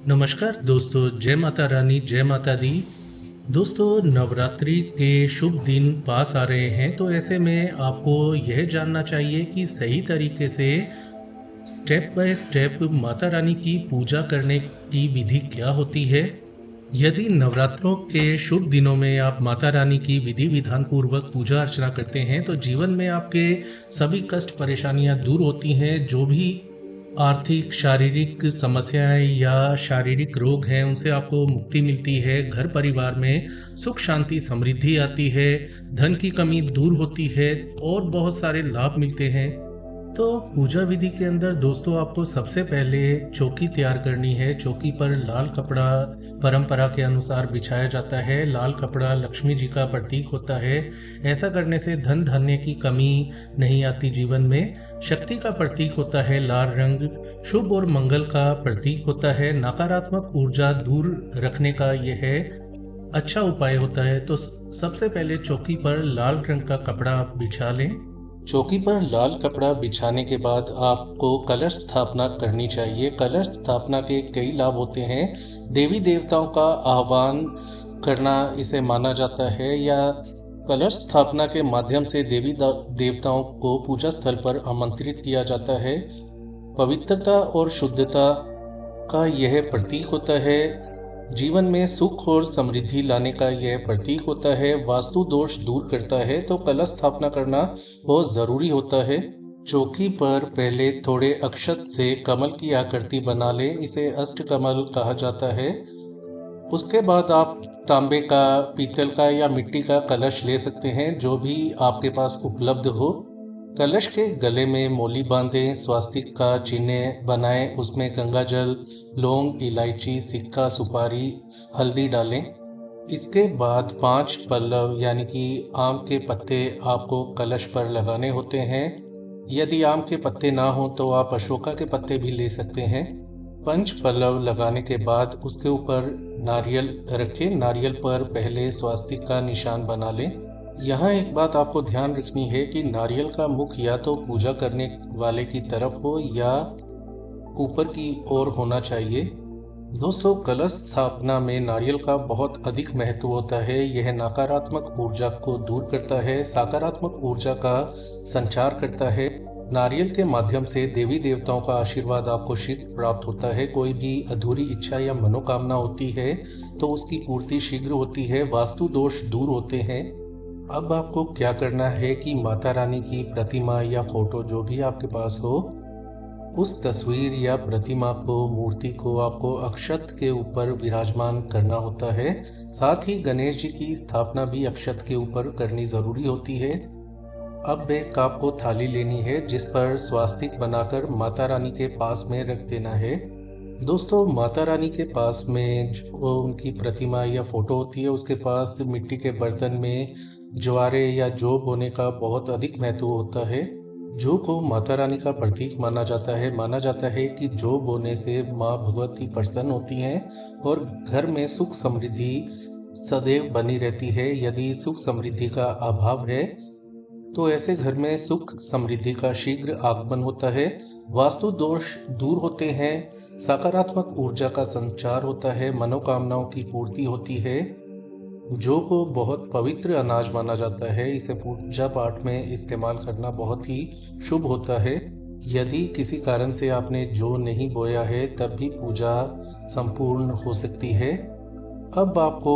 नमस्कार दोस्तों, जय माता रानी, जय माता दी। दोस्तों, नवरात्रि के शुभ दिन पास आ रहे हैं, तो ऐसे में आपको यह जानना चाहिए कि सही तरीके से step by step Mata Rani की पूजा करने की विधि क्या होती है। यदि नवरात्रों के शुभ दिनों में आप माता रानी की विधि विधान पूर्वक पूजा अर्चना करते हैं, तो जीवन में आपके सभी कष्ट परेशानियां दूर होती हैं। जो भी आर्थिक शारीरिक समस्याएं या शारीरिक रोग हैं, उनसे आपको मुक्ति मिलती है। घर परिवार में सुख शांति समृद्धि आती है। धन की कमी दूर होती है और बहुत सारे लाभ मिलते हैं। तो पूजा विधि के अंदर दोस्तों, आपको सबसे पहले चौकी तैयार करनी है। चौकी पर लाल कपड़ा परंपरा के अनुसार बिछाया जाता है। लाल कपड़ा लक्ष्मी जी का प्रतीक होता है। ऐसा करने से धन धान्य की कमी नहीं आती जीवन में। शक्ति का प्रतीक होता है लाल रंग। शुभ और मंगल का प्रतीक होता है। नकारात्मक ऊर्जा दूर रखने का यह अच्छा उपाय होता है। तो सबसे पहले चौकी पर लाल रंग का कपड़ा आप बिछा लें। चौकी पर लाल कपड़ा बिछाने के बाद आपको कलश स्थापना करनी चाहिए। कलश स्थापना के कई लाभ होते हैं। देवी देवताओं का आह्वान करना इसे माना जाता है, या कलश स्थापना के माध्यम से देवी देवताओं को पूजा स्थल पर आमंत्रित किया जाता है। पवित्रता और शुद्धता का यह प्रतीक होता है। जीवन में सुख और समृद्धि लाने का यह प्रतीक होता है। वास्तु दोष दूर करता है, तो कलश स्थापना करना बहुत जरूरी होता है। चौकी पर पहले थोड़े अक्षत से कमल की आकृति बना लें। इसे अष्ट कमल कहा जाता है। उसके बाद आप तांबे का, पीतल का या मिट्टी का कलश ले सकते हैं, जो भी आपके पास उपलब्ध हो। कलश के गले में मोली बांधें, स्वास्तिक का चिन्ह बनाएं, उसमें गंगा जल, लौंग, इलायची, सिक्का, सुपारी, हल्दी डालें। इसके बाद 5 पल्लव यानी कि आम के पत्ते आपको कलश पर लगाने होते हैं। यदि आम के पत्ते ना हो तो आप अशोका के पत्ते भी ले सकते हैं। 5 पल्लव लगाने के बाद उसके ऊपर नारियल रखें। नारियल पर पहले स्वास्तिक का निशान बना लें। यहाँ एक बात आपको ध्यान रखनी है कि नारियल का मुख या तो पूजा करने वाले की तरफ हो या ऊपर की ओर होना चाहिए। दोस्तों, कलश स्थापना में नारियल का बहुत अधिक महत्व होता है। यह नकारात्मक ऊर्जा को दूर करता है, सकारात्मक ऊर्जा का संचार करता है। नारियल के माध्यम से देवी देवताओं का आशीर्वाद आपको शीघ्र प्राप्त होता है। कोई भी अधूरी इच्छा या मनोकामना होती है तो उसकी पूर्ति शीघ्र होती है। वास्तु दोष दूर होते हैं। अब आपको क्या करना है कि माता रानी की प्रतिमा या फोटो जो भी आपके पास हो, उस तस्वीर या प्रतिमा को, मूर्ति को आपको अक्षत के ऊपर विराजमान करना होता है। साथ ही गणेश जी की स्थापना भी अक्षत के ऊपर करनी जरूरी होती है। अब एक आपको थाली लेनी है जिस पर स्वास्तिक बनाकर माता रानी के पास में रख देना है। दोस्तों, माता रानी के पास में जो उनकी प्रतिमा या फोटो होती है, उसके पास मिट्टी के बर्तन में ज्वारे या जौ बोने का बहुत अधिक महत्व होता है। जौ को माता रानी का प्रतीक माना जाता है। माना जाता है कि जौ बोने से माँ भगवती प्रसन्न होती हैं और घर में सुख समृद्धि सदैव बनी रहती है। यदि सुख समृद्धि का अभाव है तो ऐसे घर में सुख समृद्धि का शीघ्र आगमन होता है। वास्तु दोष दूर होते हैं, सकारात्मक ऊर्जा का संचार होता है, मनोकामनाओं की पूर्ति होती है। जौ को बहुत पवित्र अनाज माना जाता है। इसे पूजा पाठ में इस्तेमाल करना बहुत ही शुभ होता है। यदि किसी कारण से आपने जौ नहीं बोया है तब भी पूजा संपूर्ण हो सकती है। अब आपको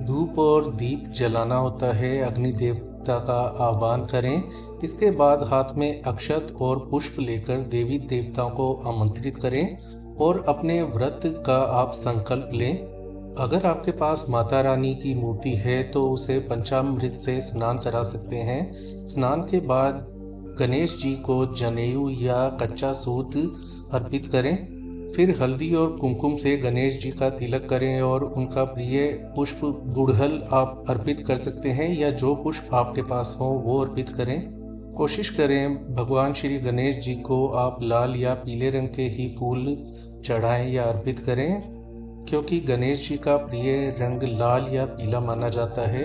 धूप और दीप जलाना होता है। अग्नि देवता का आह्वान करें। इसके बाद हाथ में अक्षत और पुष्प लेकर देवी देवताओं को आमंत्रित करें और अपने व्रत का आप संकल्प लें। अगर आपके पास माता रानी की मूर्ति है तो उसे पंचामृत से स्नान करा सकते हैं। स्नान के बाद गणेश जी को जनेऊ या कच्चा सूत अर्पित करें। फिर हल्दी और कुमकुम से गणेश जी का तिलक करें और उनका प्रिय पुष्प गुड़हल आप अर्पित कर सकते हैं, या जो पुष्प आपके पास हो वो अर्पित करें। कोशिश करें भगवान श्री गणेश जी को आप लाल या पीले रंग के ही फूल चढ़ाएं या अर्पित करें, क्योंकि गणेश जी का प्रिय रंग लाल या पीला माना जाता है।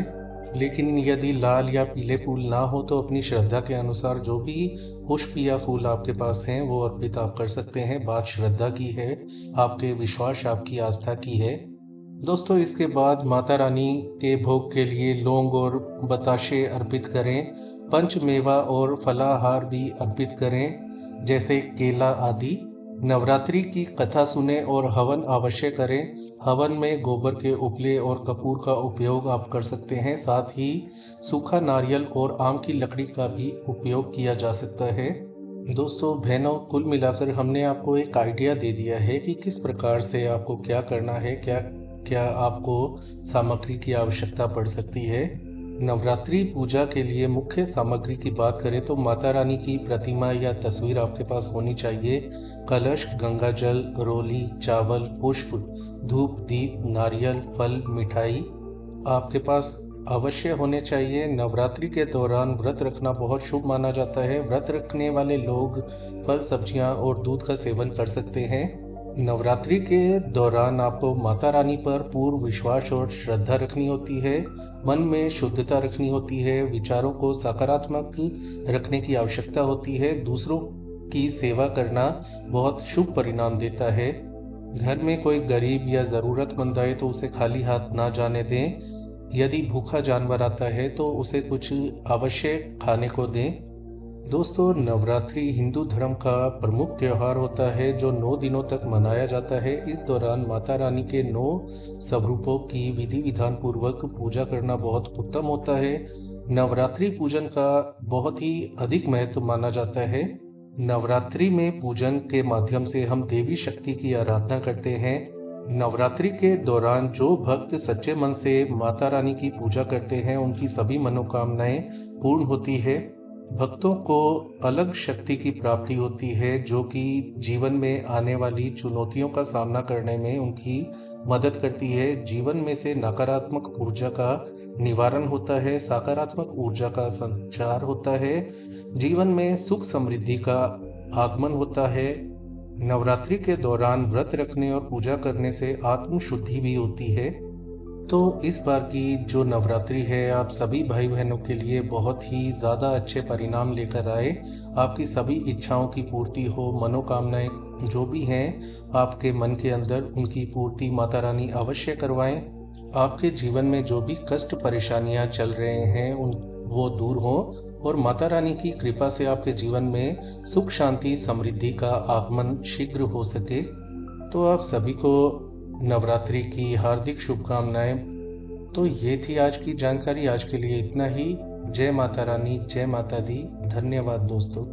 लेकिन यदि लाल या पीले फूल ना हो तो अपनी श्रद्धा के अनुसार जो भी पुष्प या फूल आपके पास हैं वो अर्पित आप कर सकते हैं। बात श्रद्धा की है, आपके विश्वास, आपकी आस्था की है। दोस्तों इसके बाद माता रानी के भोग के लिए लौंग और बताशे अर्पित करें। पंचमेवा और फलाहार भी अर्पित करें, जैसे केला आदि। नवरात्रि की कथा सुने और हवन अवश्य करें। हवन में गोबर के उपले और कपूर का उपयोग आप कर सकते हैं। साथ ही सूखा नारियल और आम की लकड़ी का भी उपयोग किया जा सकता है। दोस्तों बहनों, कुल मिलाकर हमने आपको एक आइडिया दे दिया है कि किस प्रकार से आपको क्या करना है, क्या क्या आपको सामग्री की आवश्यकता पड़ सकती है। नवरात्रि पूजा के लिए मुख्य सामग्री की बात करें तो माता रानी की प्रतिमा या तस्वीर आपके पास होनी चाहिए। कलश, गंगा जल, रोली, चावल, पुष्प, धूप, दीप, नारियल, फल, मिठाई आपके पास अवश्य होने चाहिए। नवरात्रि के दौरान व्रत रखना बहुत शुभ माना जाता है। व्रत रखने वाले लोग फल, सब्जियां और दूध का सेवन कर सकते हैं। नवरात्रि के दौरान आपको माता रानी पर पूर्ण विश्वास और श्रद्धा रखनी होती है। मन में शुद्धता रखनी होती है। विचारों को सकारात्मक रखने की आवश्यकता होती है। दूसरों की सेवा करना बहुत शुभ परिणाम देता है। घर में कोई गरीब या ज़रूरतमंद आए तो उसे खाली हाथ ना जाने दें। यदि भूखा जानवर आता है तो उसे कुछ अवश्य खाने को दें। दोस्तों नवरात्रि हिंदू धर्म का प्रमुख त्योहार होता है जो 9 दिनों तक मनाया जाता है। इस दौरान माता रानी के 9 स्वरूपों की विधि विधान पूर्वक पूजा करना बहुत उत्तम होता है। नवरात्रि पूजन का बहुत ही अधिक महत्व माना जाता है। नवरात्रि में पूजन के माध्यम से हम देवी शक्ति की आराधना करते हैं। नवरात्रि के दौरान जो भक्त सच्चे मन से माता रानी की पूजा करते हैं उनकी सभी मनोकामनाएं पूर्ण होती है। भक्तों को अलग शक्ति की प्राप्ति होती है जो कि जीवन में आने वाली चुनौतियों का सामना करने में उनकी मदद करती है। जीवन में से नकारात्मक ऊर्जा का निवारण होता है, सकारात्मक ऊर्जा का संचार होता है, जीवन में सुख समृद्धि का आगमन होता है। नवरात्रि के दौरान व्रत रखने और पूजा करने से आत्म शुद्धि भी होती है। तो इस बार की जो नवरात्रि है आप सभी भाई बहनों के लिए बहुत ही ज़्यादा अच्छे परिणाम लेकर आए। आपकी सभी इच्छाओं की पूर्ति हो, मनोकामनाएं जो भी हैं आपके मन के अंदर उनकी पूर्ति माता रानी अवश्य करवाएं। आपके जीवन में जो भी कष्ट परेशानियां चल रहे हैं उन वो दूर हो और माता रानी की कृपा से आपके जीवन में सुख, शांति, समृद्धि का आगमन शीघ्र हो सके। तो आप सभी को नवरात्रि की हार्दिक शुभकामनाएं। तो ये थी आज की जानकारी। आज के लिए इतना ही। जय माता रानी, जय माता दी। धन्यवाद दोस्तों।